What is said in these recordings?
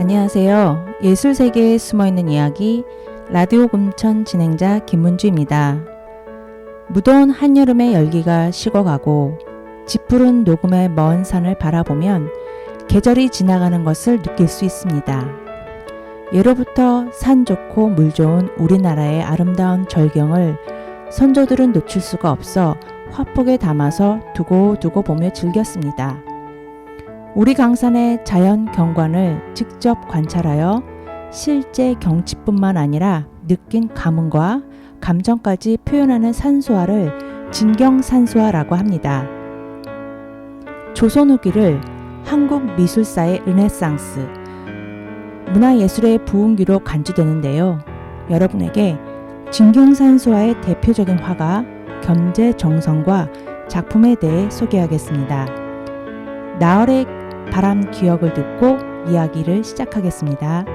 안녕하세요. 예술세계에 숨어있는 이야기 라디오 금천 진행자 김문주입니다. 무더운 한여름의 열기가 식어가고 짙푸른 녹음의 먼 산을 바라보면 계절이 지나가는 것을 느낄 수 있습니다. 예로부터 산 좋고 물 좋은 우리나라의 아름다운 절경을 선조들은 놓칠 수가 없어 화폭에 담아서 두고두고 보며 즐겼습니다. 우리 강산의 자연 경관을 직접 관찰하여 실제 경치뿐만 아니라 느낀 감흥과 감정까지 표현하는 산수화를 진경산수화라고 합니다. 조선 후기를 한국 미술사의 르네상스, 문화예술의 부흥기로 간주되는데요. 여러분에게 진경산수화의 대표적인 화가 겸재정성과 작품에 대해 소개하겠습니다. 나얼의 바람 기억을 듣고 이야기를 시작하겠습니다.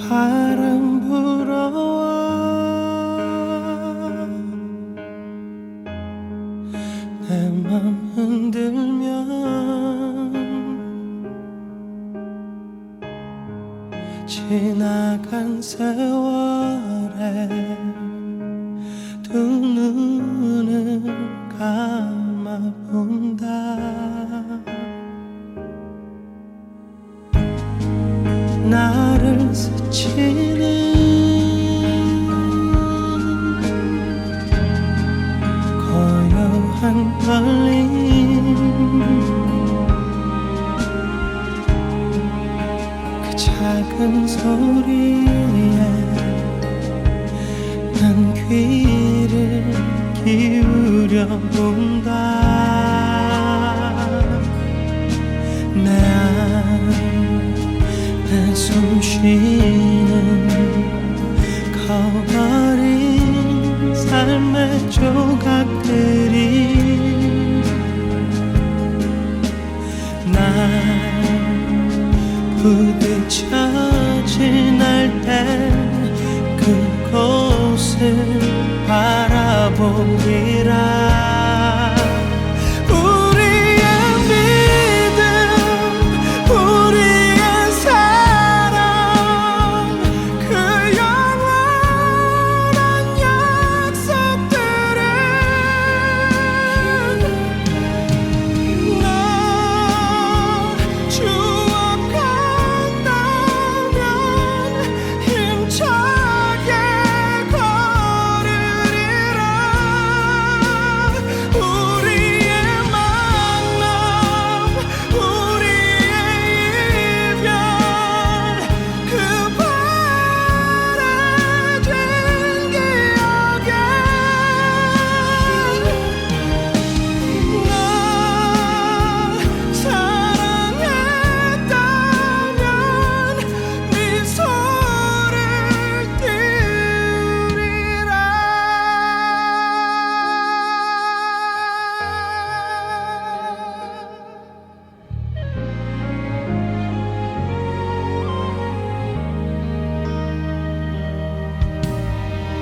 바람 불어와 내 맘 흔들면 지나간 세월에 두 눈을 감아본다. 나를 스치는 고요한 떨림, 그 작은 소리에 난 귀를 기울여 본다. 내 숨쉬는 커버린 삶의 조각들이 날 부딪혀 지날 때 그곳을 바라보리라.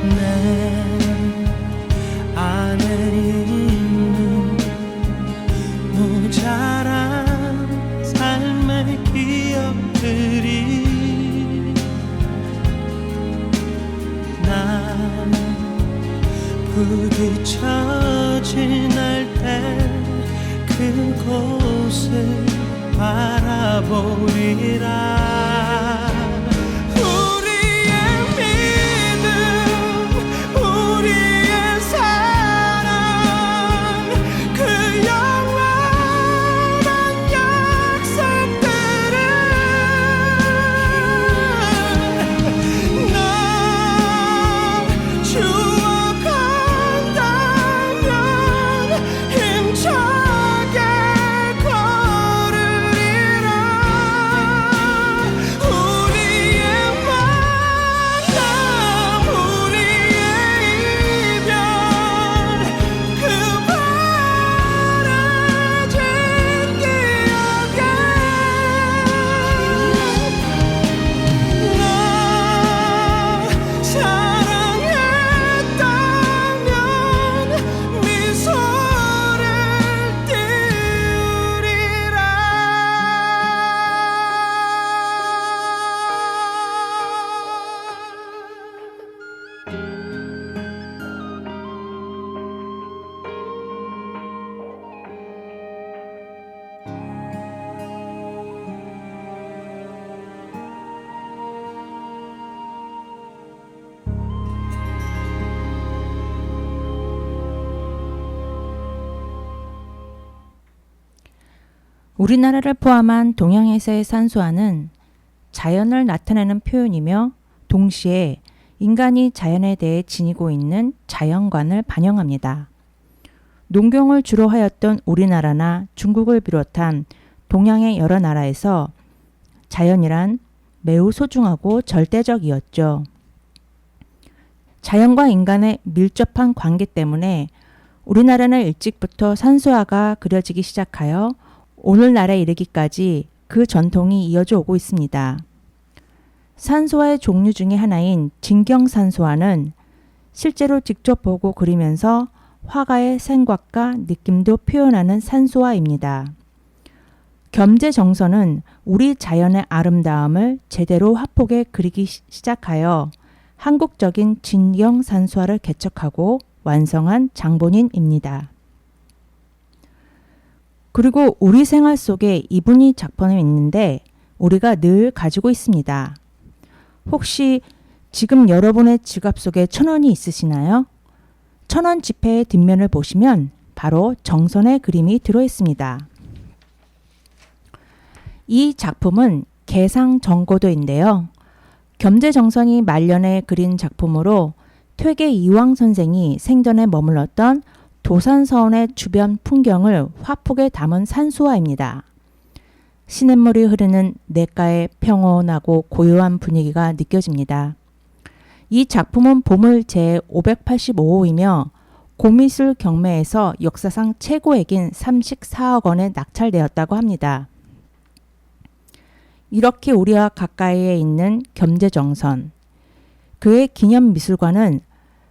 내 안에 있는 모자란 삶의 기억들이 난 부딪혀 지날 때 그곳을 바라보리라. 추억한다면 힘차게 우리나라를 포함한 동양에서의 산수화는 자연을 나타내는 표현이며 동시에 인간이 자연에 대해 지니고 있는 자연관을 반영합니다. 농경을 주로 하였던 우리나라나 중국을 비롯한 동양의 여러 나라에서 자연이란 매우 소중하고 절대적이었죠. 자연과 인간의 밀접한 관계 때문에 우리나라는 일찍부터 산수화가 그려지기 시작하여 오늘날에 이르기까지 그 전통이 이어져 오고 있습니다. 산수화의 종류 중에 하나인 진경산수화는 실제로 직접 보고 그리면서 화가의 생각과 느낌도 표현하는 산수화입니다. 겸재정선은 우리 자연의 아름다움을 제대로 화폭에 그리기 시작하여 한국적인 진경산수화를 개척하고 완성한 장본인입니다. 그리고 우리 생활 속에 이분이 작품이 있는데 우리가 늘 가지고 있습니다. 혹시 지금 여러분의 지갑 속에 1,000원이 있으시나요? 1,000원 지폐의 뒷면을 보시면 바로 정선의 그림이 들어있습니다. 이 작품은 개상정고도인데요. 겸재정선이 말년에 그린 작품으로 퇴계 이황 선생이 생전에 머물렀던 도산서원의 주변 풍경을 화폭에 담은 산수화입니다. 시냇물이 흐르는 냇가의 평온하고 고요한 분위기가 느껴집니다. 이 작품은 보물 제585호이며 고미술 경매에서 역사상 최고액인 34억 원에 낙찰되었다고 합니다. 이렇게 우리와 가까이에 있는 겸재정선, 그의 기념미술관은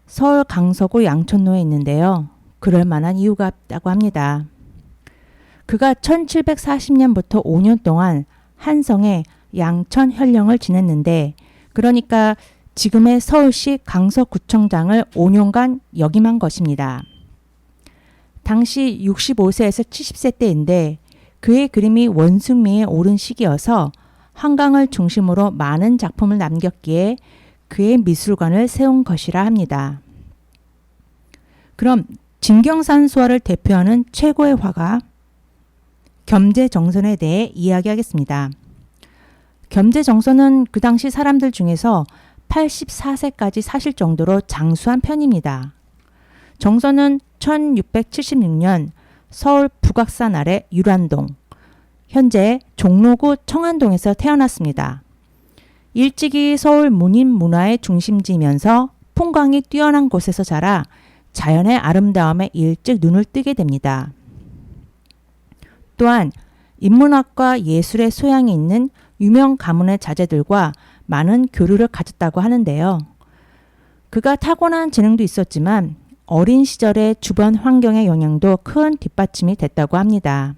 서울 강서구 양천로에 있는데요. 그럴 만한 이유가 있다고 합니다. 그가 1740년부터 5년 동안 한성의 양천 현령을 지냈는데, 그러니까 지금의 서울시 강서구청장을 5년간 역임한 것입니다. 당시 65세에서 70세 때인데 그의 그림이 원숭미에 오른 시기여서 한강을 중심으로 많은 작품을 남겼기에 그의 미술관을 세운 것이라 합니다. 그럼 진경산수화를 대표하는 최고의 화가 겸재정선에 대해 이야기하겠습니다. 겸재정선은 그 당시 사람들 중에서 84세까지 사실 정도로 장수한 편입니다. 정선은 1676년 서울 북악산 아래 유란동, 현재 종로구 청안동에서 태어났습니다. 일찍이 서울 문인 문화의 중심지면서 풍광이 뛰어난 곳에서 자라 자연의 아름다움에 일찍 눈을 뜨게 됩니다. 또한 인문학과 예술의 소양이 있는 유명 가문의 자제들과 많은 교류를 가졌다고 하는데요. 그가 타고난 재능도 있었지만 어린 시절의 주변 환경의 영향도 큰 뒷받침이 됐다고 합니다.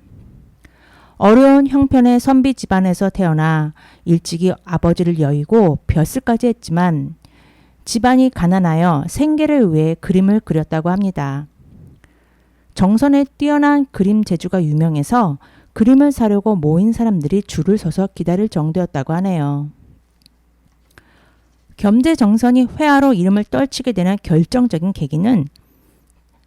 어려운 형편의 선비 집안에서 태어나 일찍이 아버지를 여의고 벼슬까지 했지만 집안이 가난하여 생계를 위해 그림을 그렸다고 합니다. 정선의 뛰어난 그림 재주가 유명해서 그림을 사려고 모인 사람들이 줄을 서서 기다릴 정도였다고 하네요. 겸재정선이 회화로 이름을 떨치게 되는 결정적인 계기는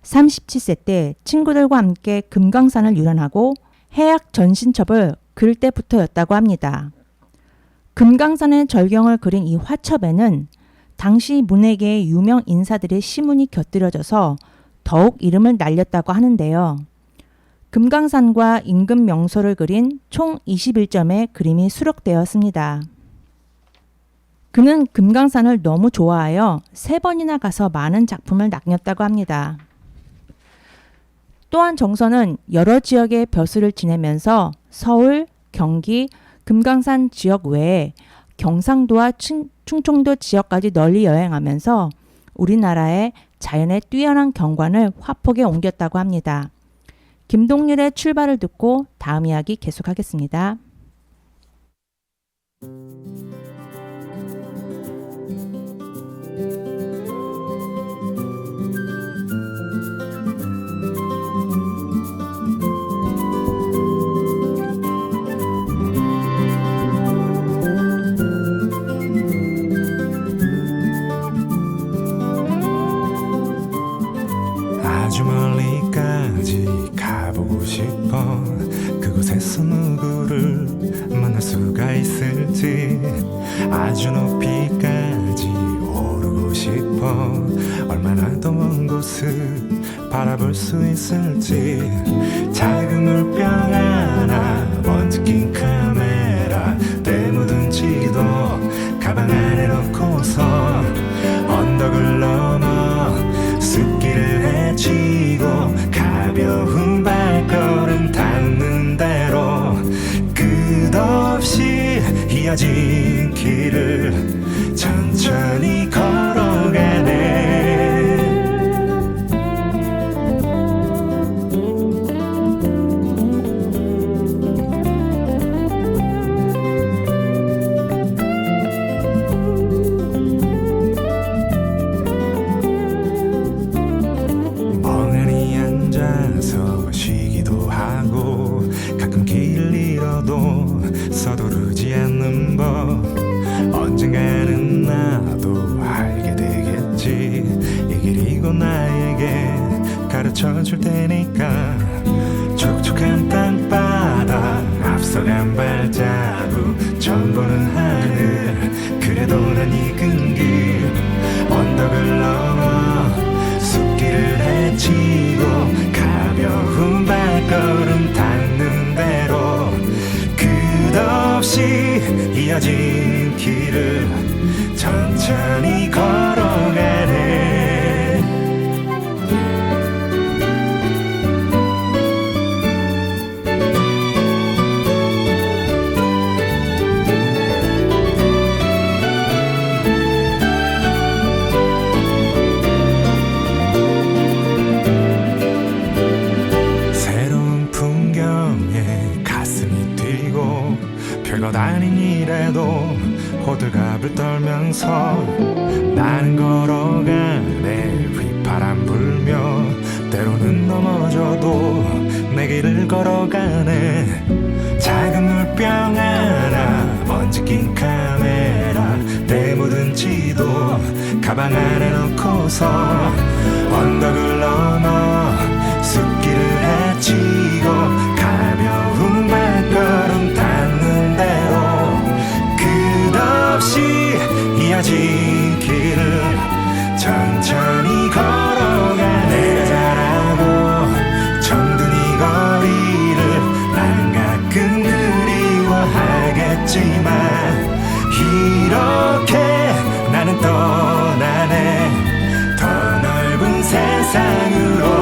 37세 때 친구들과 함께 금강산을 유람하고 해약 전신첩을 그릴 때부터였다고 합니다. 금강산의 절경을 그린 이 화첩에는 당시 문예계의 유명 인사들의 시문이 곁들여져서 더욱 이름을 날렸다고 하는데요. 금강산과 인근 명소를 그린 총 21점의 그림이 수록되었습니다. 그는 금강산을 너무 좋아하여 3번이나 가서 많은 작품을 남겼다고 합니다. 또한 정선은 여러 지역의 벼슬을 지내면서 서울, 경기, 금강산 지역 외에 경상도와 충청도 지역까지 널리 여행하면서 우리나라의 자연의 뛰어난 경관을 화폭에 옮겼다고 합니다. 김동률의 출발을 듣고 다음 이야기 계속하겠습니다. 아주 멀리까지 가보고 싶어. 그곳에서 누구를 만날 수가 있을지 아주 높이까지 오르고 싶어 얼마나 더 먼 곳을 바라볼 수 있을지 작은 물병 하나 먼지 낀 카메라 때 묻은 지도 가방 안에 넣고서 언덕을 넘어 숲길을 헤치고 가벼운 발걸음 닿는 대로 끝없이 이어진 길을 천천히 걸어가네. 멍하니 앉아서 쉬기도 하고 가끔 길을 잃어도 서두르지 않는 법 언젠가는 나도 알게 되겠지. 이 길이 곧 나에게 가르쳐 줄 테니까 촉촉한 땅바닥 앞서간 발자국 처음 보는 하늘 그래도 난 익은 길 언덕을 넘어 숲길을 헤치고 가벼운 발걸음 닿는 대로 끝없이 이어진 길을 천천히 걸어가네. 새로운 풍경에 가슴이 뛰고 별것 아닌 일에도 호들갑을 떨면서 나는 걸어가네. 휘파람 불며 때로는 넘어져도 내 길을 걸어가네. 작은 물병 하나 먼지 낀 카메라 때 묻은 지도 가방 안에 넣고서 언덕을 넘어 숲길을 헤치고 가벼운 발걸음 닿는 대로 끝없이 이어진 길을 천천히 걸어가네. 내가 잘하고 정든 이 거리를 나는 가끔 그리워하겠지만 이렇게 나는 떠나네. 더 넓은 세상으로.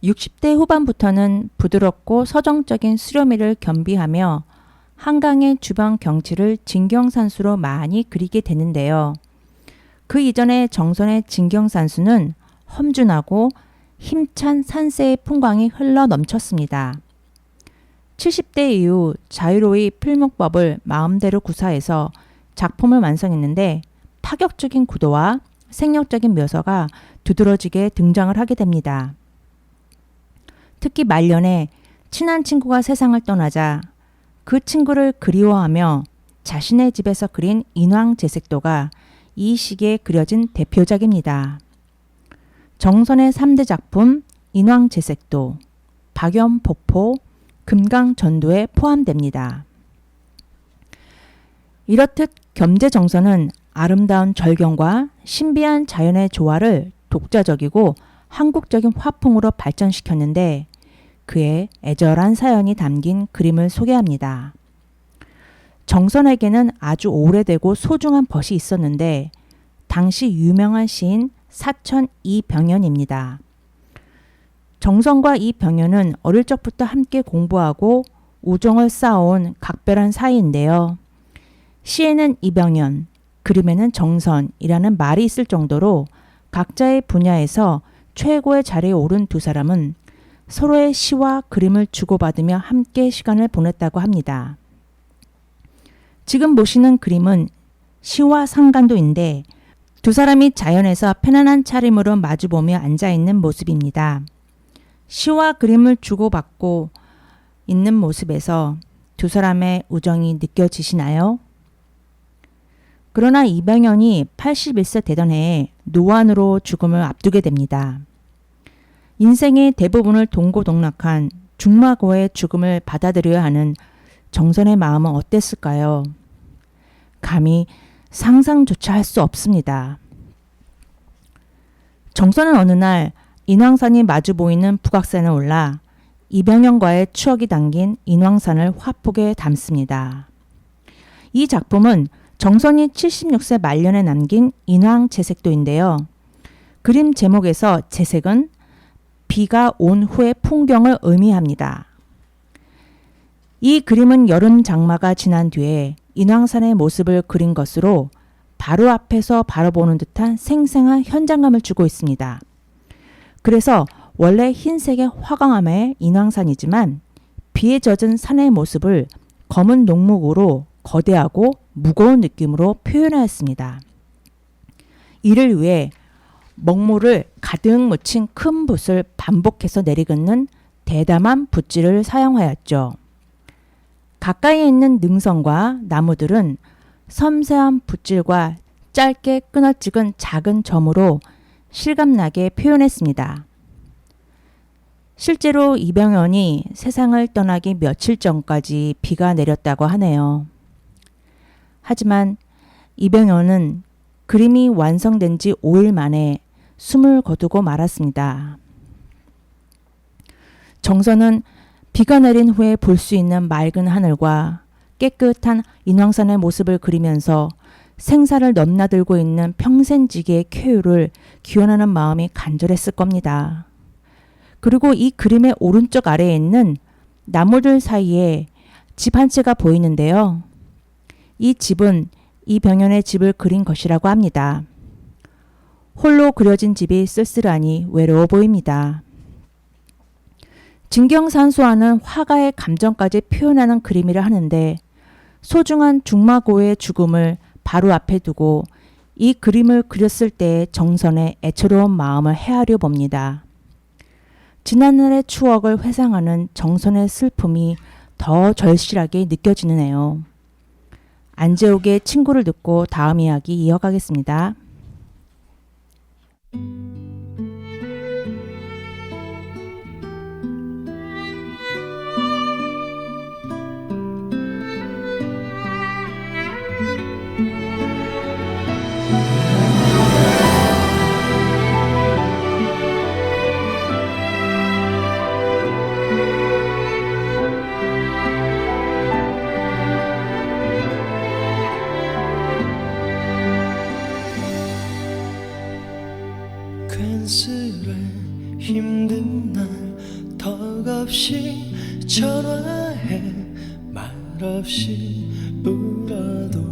(60대) 후반부터는 부드럽고 서정적인 수료미를 겸비하며 한강의 주변 경치를 진경산수로 많이 그리게 되는데요. 그 이전의 정선의 진경산수는 험준하고 힘찬 산세의 풍광이 흘러 넘쳤습니다. 70대 이후 자유로이 필목법을 마음대로 구사해서 작품을 완성했는데 파격적인 구도와 생력적인 묘사가 두드러지게 등장을 하게 됩니다. 특히 말년에 친한 친구가 세상을 떠나자 그 친구를 그리워하며 자신의 집에서 그린 인왕제색도가 이 시기에 그려진 대표작입니다. 정선의 3대 작품 인왕제색도, 박염폭포, 금강전도에 포함됩니다. 이렇듯 겸재정선은 아름다운 절경과 신비한 자연의 조화를 독자적이고 한국적인 화풍으로 발전시켰는데 그의 애절한 사연이 담긴 그림을 소개합니다. 정선에게는 아주 오래되고 소중한 벗이 있었는데 당시 유명한 시인 사천 이병연입니다. 정선과 이병연은 어릴 적부터 함께 공부하고 우정을 쌓아온 각별한 사이인데요. 시에는 이병연, 그림에는 정선이라는 말이 있을 정도로 각자의 분야에서 최고의 자리에 오른 두 사람은 서로의 시와 그림을 주고받으며 함께 시간을 보냈다고 합니다. 지금 보시는 그림은 시와 상간도인데 두 사람이 자연에서 편안한 차림으로 마주보며 앉아있는 모습입니다. 시와 그림을 주고받고 있는 모습에서 두 사람의 우정이 느껴지시나요? 그러나 이병헌이 81세 되던 해에 노안으로 죽음을 앞두게 됩니다. 인생의 대부분을 동고동락한 중마고의 죽음을 받아들여야 하는 정선의 마음은 어땠을까요? 감히 상상조차 할 수 없습니다. 정선은 어느 날 인왕산이 마주 보이는 북악산에 올라 이병헌과의 추억이 담긴 인왕산을 화폭에 담습니다. 이 작품은 정선이 76세 말년에 남긴 인왕제색도인데요. 그림 제목에서 제색은 비가 온 후의 풍경을 의미합니다. 이 그림은 여름 장마가 지난 뒤에 인왕산의 모습을 그린 것으로 바로 앞에서 바라보는 듯한 생생한 현장감을 주고 있습니다. 그래서 원래 흰색의 화강암의 인왕산이지만 비에 젖은 산의 모습을 검은 녹목으로 거대하고 무거운 느낌으로 표현하였습니다. 이를 위해 먹물을 가득 묻힌 큰 붓을 반복해서 내리긋는 대담한 붓질을 사용하였죠. 가까이에 있는 능선과 나무들은 섬세한 붓질과 짧게 끊어찍은 작은 점으로 실감나게 표현했습니다. 실제로 이병헌이 세상을 떠나기 며칠 전까지 비가 내렸다고 하네요. 하지만 이병헌은 그림이 완성된 지 5일 만에 숨을 거두고 말았습니다. 정선은 비가 내린 후에 볼 수 있는 맑은 하늘과 깨끗한 인왕산의 모습을 그리면서 생사를 넘나들고 있는 평생지기의 쾌유를 기원하는 마음이 간절했을 겁니다. 그리고 이 그림의 오른쪽 아래에 있는 나무들 사이에 집 한 채가 보이는데요. 이 집은 이병헌의 집을 그린 것이라고 합니다. 홀로 그려진 집이 쓸쓸하니 외로워 보입니다. 진경산수화는 화가의 감정까지 표현하는 그림이라 하는데 소중한 중마고의 죽음을 바로 앞에 두고 이 그림을 그렸을 때의 정선의 애처로운 마음을 헤아려 봅니다. 지난날의 추억을 회상하는 정선의 슬픔이 더 절실하게 느껴지네요. 안재욱의 친구를 듣고 다음 이야기 이어가겠습니다. 괜스레 힘든 날 덕없이 전화해 말없이 울어도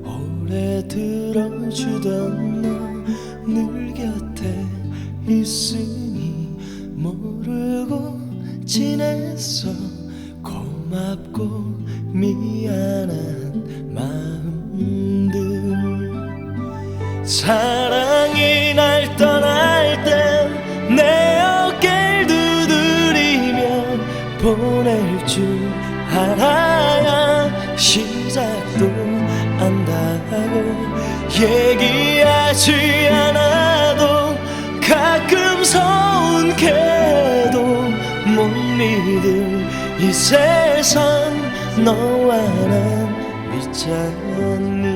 오래 들어주던 너 늘 곁에 있으니 모르고 지냈어. 고맙고 미안한 마음들. 사랑이 날 떠날 땐 내 어깨를 두드리며 보낼 줄 알아야 시작도 안다고. 얘기하지 않아도 가끔 서운해도 못 믿을 이 세상 너와 난 믿잖니.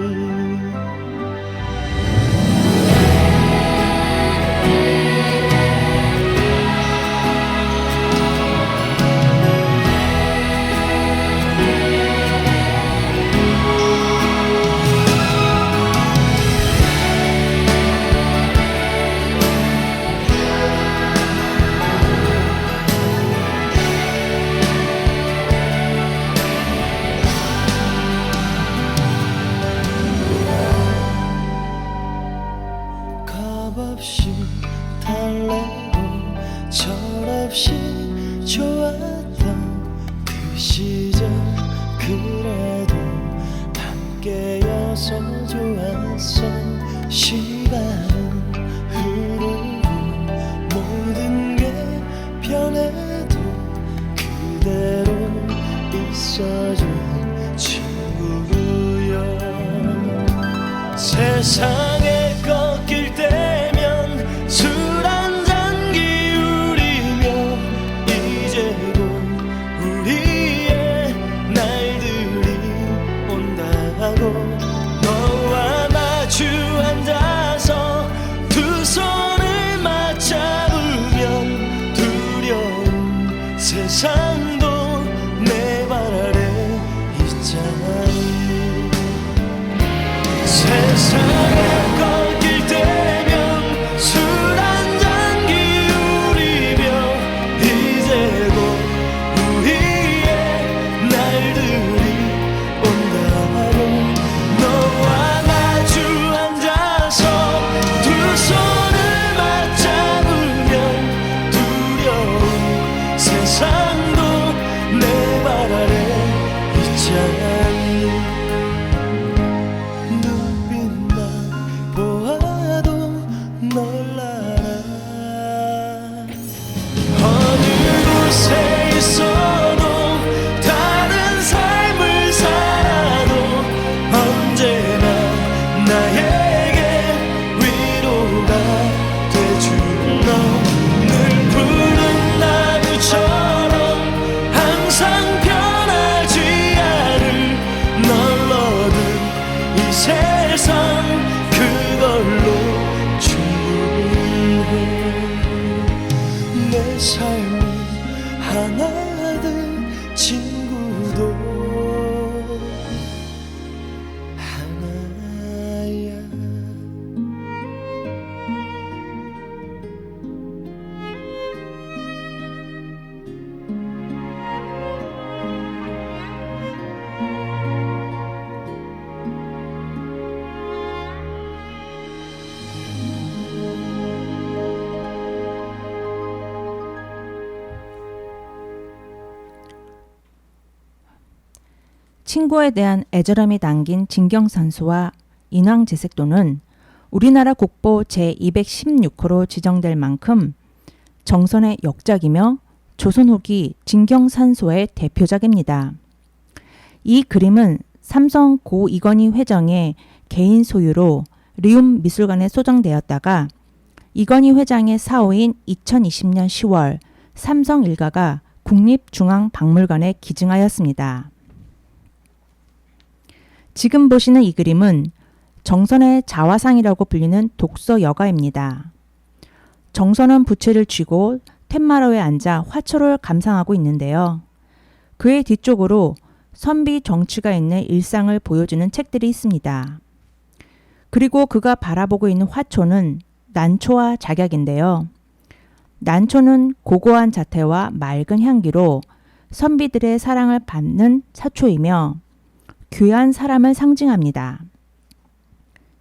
겁없이 달래고 철없이 좋았던 그 시절 그래도 함께여서 좋았어. 시간 세상에 꺾일 때면 술 한잔 기울이며 이제 곧 우리의 날들이 온다고 너와 마주 앉아서 두 손을 맞잡으면 두려운 세상도 내 발 아래 있잖니 세상에 꺾일 때면 술 한잔 기울이며 이제 곧 우리의 날들이 온다고 너와 마주 앉아서 두 손을 맞잡으면 두려운 세상도 내 발 아래 있지 않니 눈빛만 보아도 널 알아 어느 곳에 있어도 다른 삶을 살아도 언제나 나에게 위로가 돼준 너 늘 푸른 나무처럼 항상 변하지 않을 널 얻은 이 세상 그걸로 충분해 내 삶은 하나든 친구도 하나야 친구에 대한 애절함이 담긴 진경산수와 인왕제색도는 우리나라 국보 제216호로 지정될 만큼 정선의 역작이며 조선 후기 진경산수의 대표작입니다. 이 그림은 삼성 고 이건희 회장의 개인 소유로 리움 미술관에 소장되었다가 이건희 회장의 사후인 2020년 10월 삼성 일가가 국립중앙박물관에 기증하였습니다. 지금 보시는 이 그림은 정선의 자화상이라고 불리는 독서 여가입니다. 정선은 부채를 쥐고 텐마루에 앉아 화초를 감상하고 있는데요. 그의 뒤쪽으로 선비 정취가 있는 일상을 보여주는 책들이 있습니다. 그리고 그가 바라보고 있는 화초는 난초와 작약인데요. 난초는 고고한 자태와 맑은 향기로 선비들의 사랑을 받는 사초이며 귀한 사람을 상징합니다.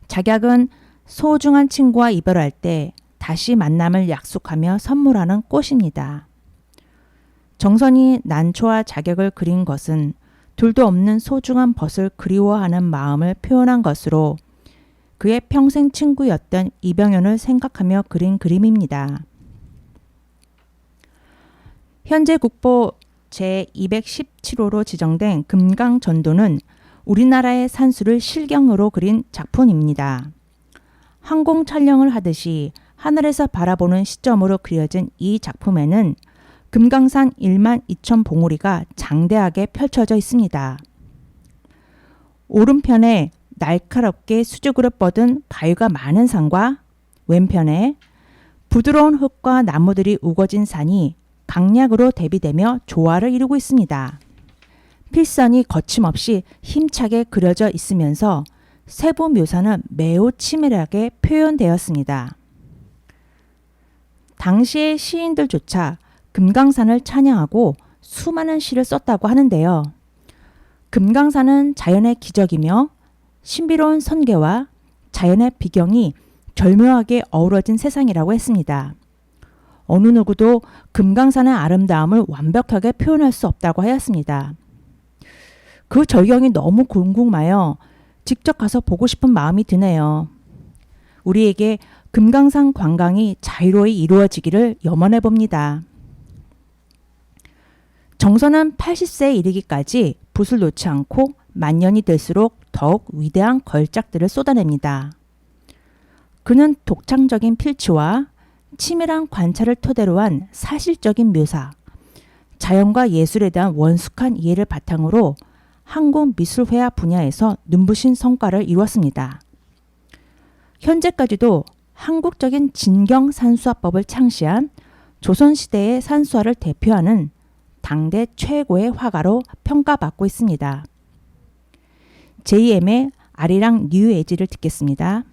작약은 소중한 친구와 이별할 때 다시 만남을 약속하며 선물하는 꽃입니다. 정선이 난초와 작약을 그린 것은 둘도 없는 소중한 벗을 그리워하는 마음을 표현한 것으로 그의 평생 친구였던 이병현을 생각하며 그린 그림입니다. 현재 국보 제217호로 지정된 금강전도는 우리나라의 산수를 실경으로 그린 작품입니다. 항공 촬영을 하듯이 하늘에서 바라보는 시점으로 그려진 이 작품에는 금강산 1만 2천 봉우리가 장대하게 펼쳐져 있습니다. 오른편에 날카롭게 수직으로 뻗은 바위가 많은 산과 왼편에 부드러운 흙과 나무들이 우거진 산이 강약으로 대비되며 조화를 이루고 있습니다. 필선이 거침없이 힘차게 그려져 있으면서 세부 묘사는 매우 치밀하게 표현되었습니다. 당시의 시인들조차 금강산을 찬양하고 수많은 시를 썼다고 하는데요. 금강산은 자연의 기적이며 신비로운 선계와 자연의 비경이 절묘하게 어우러진 세상이라고 했습니다. 어느 누구도 금강산의 아름다움을 완벽하게 표현할 수 없다고 하였습니다. 그 절경이 너무 궁금하여 직접 가서 보고 싶은 마음이 드네요. 우리에게 금강산 관광이 자유로이 이루어지기를 염원해 봅니다. 정선은 80세에 이르기까지 붓을 놓지 않고 만년이 될수록 더욱 위대한 걸작들을 쏟아냅니다. 그는 독창적인 필치와 치밀한 관찰을 토대로 한 사실적인 묘사, 자연과 예술에 대한 원숙한 이해를 바탕으로 한국 미술회화 분야에서 눈부신 성과를 이루었습니다. 현재까지도 한국적인 진경 산수화법을 창시한 조선시대의 산수화를 대표하는 당대 최고의 화가로 평가받고 있습니다. JM의 아리랑 뉴에이지를 듣겠습니다.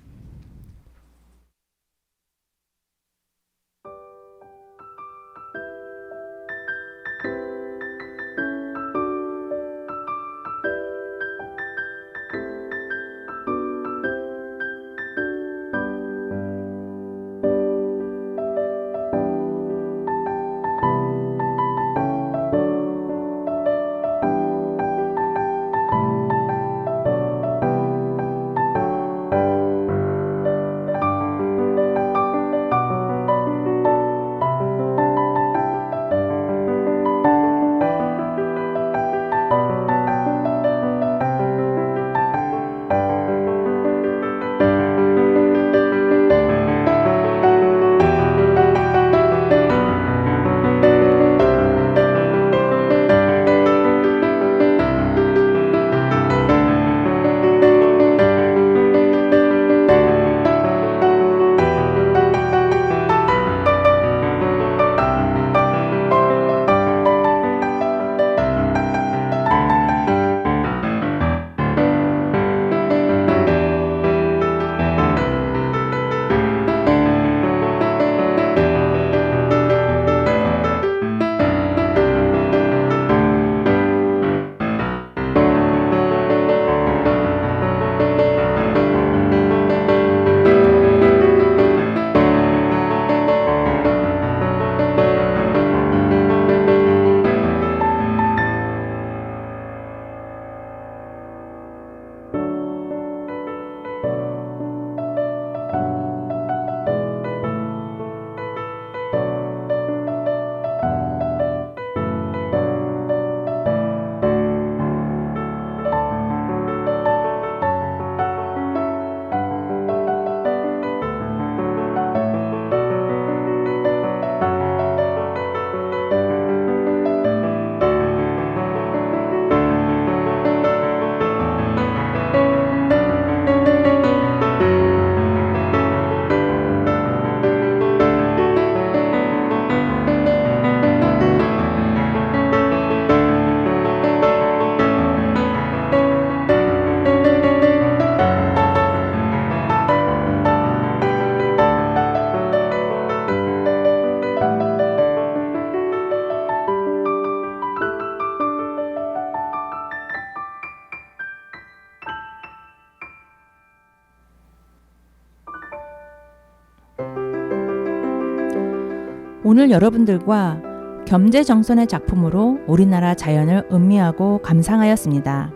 오늘 여러분들과 겸재정선의 작품으로 우리나라 자연을 음미하고 감상하였습니다.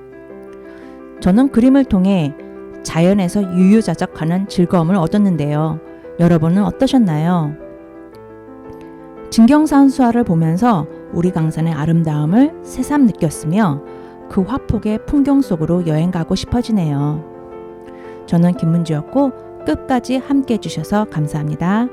저는 그림을 통해 자연에서 유유자적하는 즐거움을 얻었는데요. 여러분은 어떠셨나요? 진경산수화를 보면서 우리 강산의 아름다움을 새삼 느꼈으며 그 화폭의 풍경 속으로 여행 가고 싶어지네요. 저는 김문주였고 끝까지 함께 해주셔서 감사합니다.